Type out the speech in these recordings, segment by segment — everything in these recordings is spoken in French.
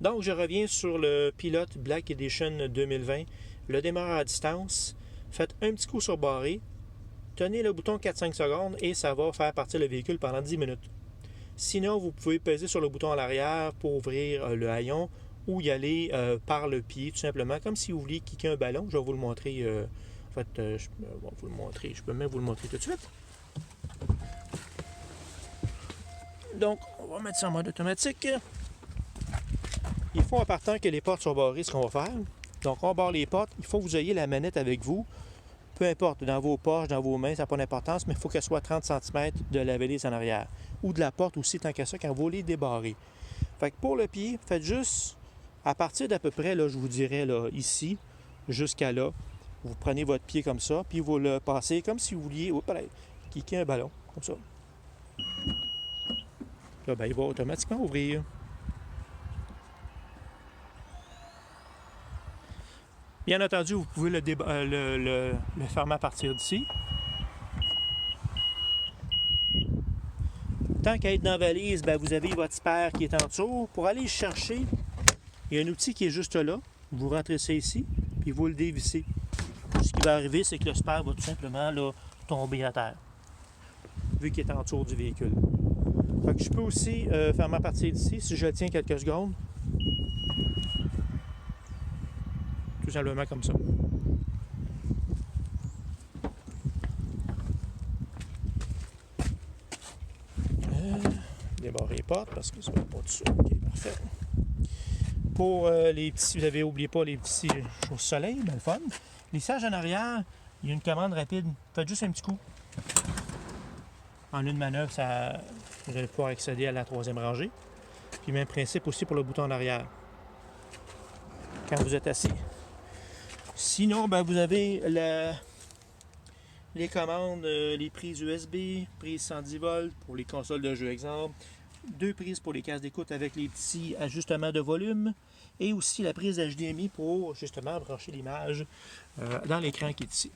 Donc, je reviens sur le pilote Black Edition 2020, le démarreur à distance. Faites un petit coup sur barré, tenez le bouton 4-5 secondes et ça va faire partir le véhicule pendant 10 minutes. Sinon, vous pouvez peser sur le bouton à l'arrière pour ouvrir le haillon ou y aller par le pied, tout simplement, comme si vous vouliez kicker un ballon. Je vais vous le montrer. Je vais vous le montrer. Je peux même vous le montrer tout de suite. Donc, on va mettre ça en mode automatique. Il faut en partant que les portes soient barrées, ce qu'on va faire. Donc, on barre les portes. Il faut que vous ayez la manette avec vous. Peu importe, dans vos poches, dans vos mains, ça n'a pas d'importance, mais il faut qu'elle soit à 30 cm de la valise en arrière. Ou de la porte aussi, tant qu'à ça, quand vous les débarrez. Fait que pour le pied, faites juste, à partir d'à peu près, là, je vous dirais, là, ici, jusqu'à là, vous prenez votre pied comme ça, puis vous le passez comme si vous vouliez, kicker un ballon, comme ça. Là, ben, il va automatiquement ouvrir. Bien entendu, vous pouvez le fermer à partir d'ici. Tant qu'à être dans la valise, ben, vous avez votre spare qui est en dessous. Pour aller le chercher, il y a un outil qui est juste là. Vous rentrez ça ici, puis vous le dévissez. Ce qui va arriver, c'est que le spare va tout simplement là, tomber à terre, vu qu'il est en dessous du véhicule. Fait que je peux aussi fermer à partir d'ici, si je le tiens quelques secondes. Tout simplement comme ça. Débarrer les portes parce que ça va pas dessus. Ok, parfait. Pour les petits, vous avez oublié pas les petits chausses-soleil, ben le fun. Lissage en arrière, il y a une commande rapide. Faites juste un petit coup. En une manœuvre, vous allez pouvoir accéder à la troisième rangée. Puis même principe aussi pour le bouton en arrière. Quand vous êtes assis. Sinon, ben, vous avez les commandes, les prises USB, prise 110 volts pour les consoles de jeu, exemple. 2 prises pour les cases d'écoute avec les petits ajustements de volume. Et aussi la prise HDMI pour justement brancher l'image dans l'écran qui est ici.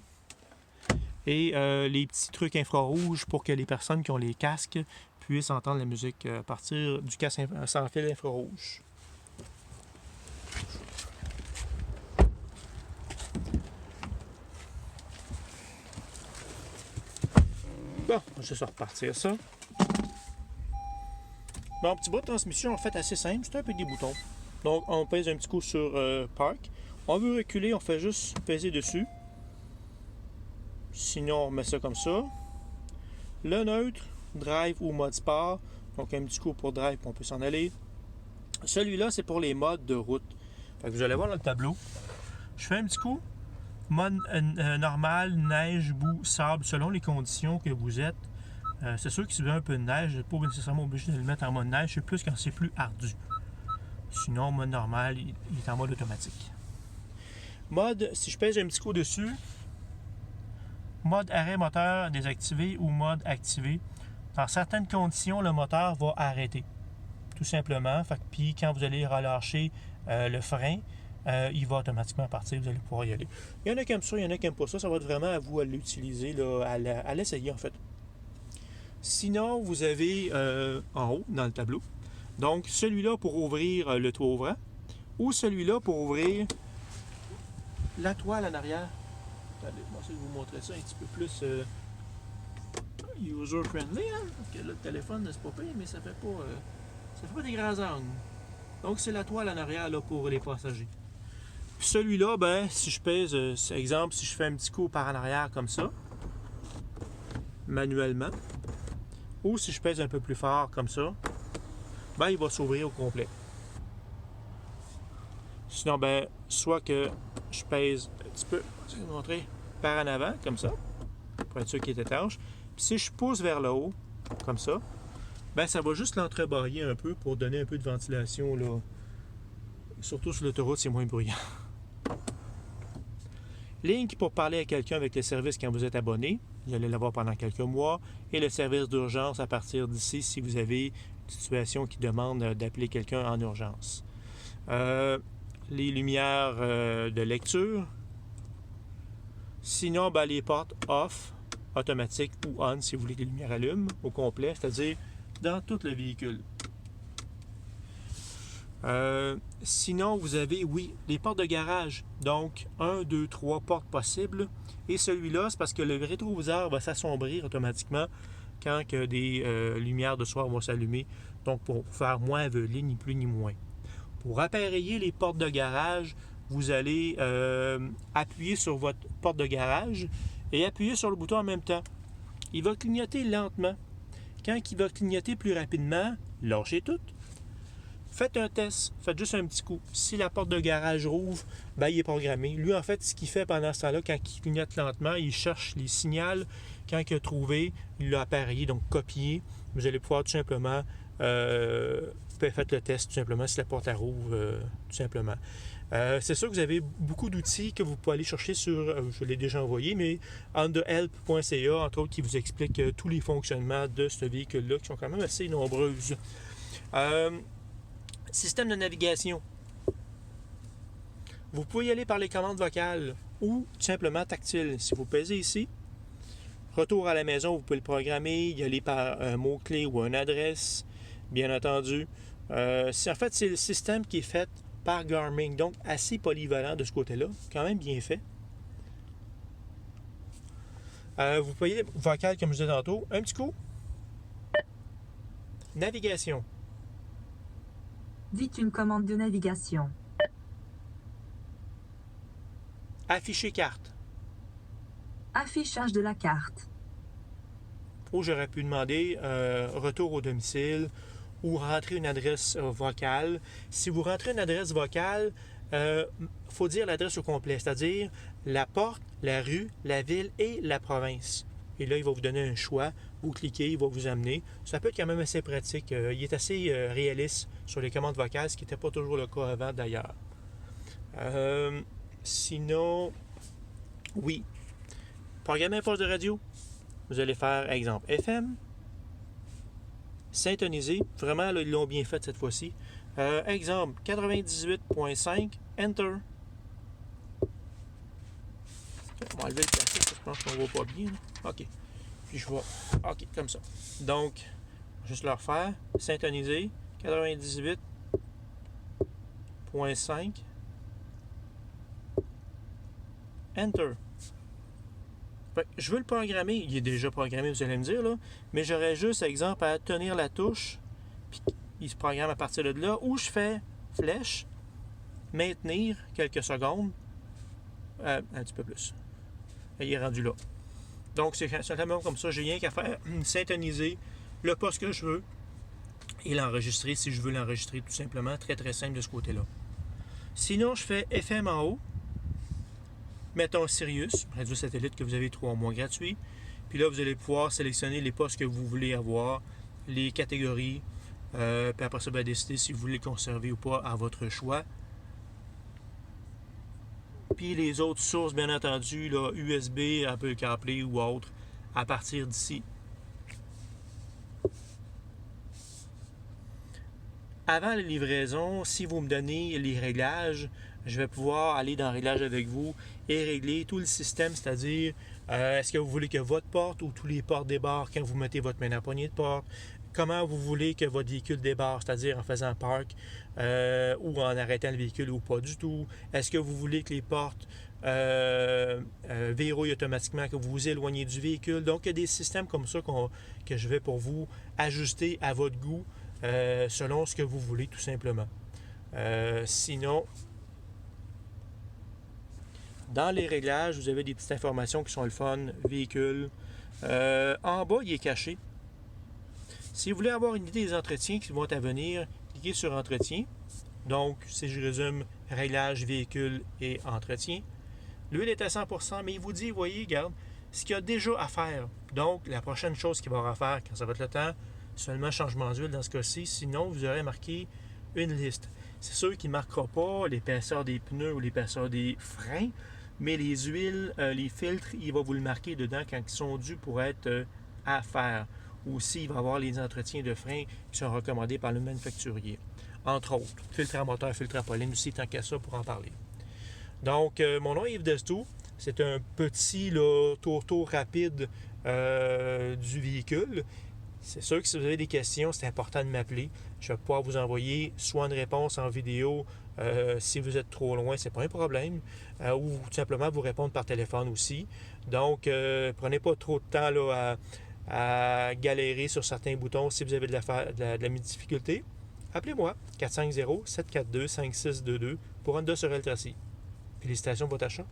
Et les petits trucs infrarouges pour que les personnes qui ont les casques puissent entendre la musique à partir du casque sans fil infrarouge. Bon, je vais juste repartir ça. Bon, petit bout de transmission en fait assez simple, c'est un peu des boutons. Donc on pèse un petit coup sur Park. On veut reculer, on fait juste peser dessus. Sinon on remet ça comme ça. Le neutre, drive ou mode sport. Donc un petit coup pour drive, on peut s'en aller. Celui-là, c'est pour les modes de route. Fait que vous allez voir dans le tableau. Je fais un petit coup. Mode normal, neige, boue, sable, selon les conditions que vous êtes. C'est sûr que si vous avez un peu de neige, vous n'êtes pas nécessairement obligé de le mettre en mode neige, c'est plus quand c'est plus ardu. Sinon, mode normal, il est en mode automatique. Mode, si je pèse un petit coup dessus, mode arrêt moteur désactivé ou mode activé. Dans certaines conditions, le moteur va arrêter. Tout simplement. Puis quand vous allez relâcher le frein, il va automatiquement partir, vous allez pouvoir y aller. Il y en a qui aiment ça, il y en a qui n'aiment pas ça. Ça va être vraiment à vous à l'utiliser, là, à l'essayer en fait. Sinon, vous avez en haut, dans le tableau, donc celui-là pour ouvrir le toit ouvrant ou celui-là pour ouvrir la toile en arrière. Attendez, je vais essayer de vous montrer ça un petit peu plus user-friendly. Hein? Parce que là, le téléphone, c'est pas pire, mais ça fait pas des grands angles. Donc, c'est la toile en arrière là, pour les passagers. Puis celui-là, ben, si je pèse, exemple, si je fais un petit coup par en arrière comme ça, manuellement, ou si je pèse un peu plus fort comme ça, ben, il va s'ouvrir au complet. Sinon, ben, soit que je pèse un petit peu, je vais vous montrer, par en avant, comme ça, pour être sûr qu'il est étanche. Puis si je pousse vers le haut, comme ça, ben, ça va juste l'entrebâiller un peu pour donner un peu de ventilation, là. Surtout sur l'autoroute, c'est moins bruyant. Link pour parler à quelqu'un avec le service quand vous êtes abonné. Vous allez l'avoir pendant quelques mois. Et le service d'urgence à partir d'ici si vous avez une situation qui demande d'appeler quelqu'un en urgence. Les lumières de lecture. Sinon, ben, les portes off, automatique ou on si vous voulez que les lumières allument au complet, c'est-à-dire dans tout le véhicule. Sinon, vous avez, oui, les portes de garage. Donc, 1, 2, 3 portes possibles. Et celui-là, c'est parce que le rétroviseur va s'assombrir automatiquement quand que des lumières de soir vont s'allumer. Donc, pour faire moins aveugler, ni plus ni moins. Pour appareiller les portes de garage, vous allez appuyer sur votre porte de garage et appuyer sur le bouton en même temps. Il va clignoter lentement. Quand il va clignoter plus rapidement, lâchez tout. Faites un test, faites juste un petit coup. Si la porte de garage rouvre, ben, il est programmé. Lui, en fait, ce qu'il fait pendant ce temps-là, quand il clignote lentement, il cherche les signaux. Quand il a trouvé, il l'a appareillé, donc copié. Vous allez pouvoir tout simplement faites le test, tout simplement, si la porte rouvre, tout simplement. C'est sûr que vous avez beaucoup d'outils que vous pouvez aller chercher sur, je l'ai déjà envoyé, mais underhelp.ca, entre autres, qui vous explique tous les fonctionnements de ce véhicule-là, qui sont quand même assez nombreuses. Système de navigation. Vous pouvez y aller par les commandes vocales ou tout simplement tactile. Si vous pesez ici, retour à la maison, vous pouvez le programmer, y aller par un mot-clé ou une adresse, bien entendu. En fait, c'est le système qui est fait par Garmin, donc assez polyvalent de ce côté-là, quand même bien fait. Vous pouvez vocal, comme je disais tantôt, un petit coup. Navigation. Dites une commande de navigation. Afficher carte. Affichage de la carte. Ou j'aurais pu demander retour au domicile ou rentrer une adresse vocale. Si vous rentrez une adresse vocale, faut dire l'adresse au complet, c'est-à-dire la porte, la rue, la ville et la province. Et là, il va vous donner un choix. Vous cliquez, il va vous amener. Ça peut être quand même assez pratique. Il est assez réaliste sur les commandes vocales, ce qui n'était pas toujours le cas avant d'ailleurs. Sinon, oui. Programmer un poste de radio. Vous allez faire, exemple, FM. Syntoniser. Vraiment, là, ils l'ont bien fait cette fois-ci. Exemple, 98.5. Enter. On va enlever le plastique, je pense qu'on ne voit pas bien. Là. OK. Puis je vais. OK, comme ça. Donc, juste le refaire. Syntoniser. 98.5. Enter. Je veux le programmer. Il est déjà programmé, vous allez me dire, là. Mais j'aurais juste, exemple, à tenir la touche. Puis il se programme à partir de là. Ou je fais flèche. Maintenir quelques secondes. Un petit peu plus. Et il est rendu là. Donc, c'est simplement comme ça. J'ai rien qu'à faire. Syntoniser le poste que je veux. Et l'enregistrer si je veux l'enregistrer, tout simplement. Très, très simple de ce côté-là. Sinon, je fais FM en haut. Mettons Sirius, radio satellite que vous avez 3 mois gratuits. Puis là, vous allez pouvoir sélectionner les postes que vous voulez avoir, les catégories. Puis après ça, décider si vous voulez les conserver ou pas à votre choix. Puis les autres sources, bien entendu, là, USB, Apple CarPlay ou autre, à partir d'ici. Avant la livraison, si vous me donnez les réglages, je vais pouvoir aller dans Réglages avec vous et régler tout le système, c'est-à-dire est-ce que vous voulez que votre porte ou tous les portes débarquent quand vous mettez votre main à la poignée de porte, comment vous voulez que votre véhicule débarque, c'est-à-dire en faisant parc ou en arrêtant le véhicule ou pas du tout, est-ce que vous voulez que les portes verrouillent automatiquement, que vous vous éloignez du véhicule. Donc, il y a des systèmes comme ça que je vais pour vous ajuster à votre goût selon ce que vous voulez tout simplement. Sinon, dans les réglages, vous avez des petites informations qui sont le fun, véhicule. En bas, il est caché. Si vous voulez avoir une idée des entretiens qui vont à venir, cliquez sur Entretien. Donc, si je résume, réglage, véhicule et entretien. L'huile est à 100%, mais il vous dit, voyez, regarde, ce qu'il y a déjà à faire. Donc, la prochaine chose qu'il va y avoir à faire quand ça va être le temps, seulement changement d'huile dans ce cas-ci. Sinon, vous aurez marqué une liste. C'est sûr qu'il ne marquera pas l'épaisseur des pneus ou l'épaisseur des freins, mais les huiles, les filtres, il va vous le marquer dedans quand ils sont dus pour être à faire. Aussi, il va y avoir les entretiens de freins qui sont recommandés par le manufacturier. Entre autres, filtre à moteur, filtre à pollen aussi, tant qu'à ça pour en parler. Donc, mon nom est Yves Destou. C'est un petit tour rapide du véhicule. C'est sûr que si vous avez des questions, c'est important de m'appeler. Je vais pouvoir vous envoyer soit une réponse en vidéo si vous êtes trop loin, c'est pas un problème, ou tout simplement vous répondre par téléphone aussi. Donc, prenez pas trop de temps là, à galérer sur certains boutons si vous avez de la difficulté. Appelez-moi 450-742-5622 pour Honda sur Tracy. Félicitations pour votre achat.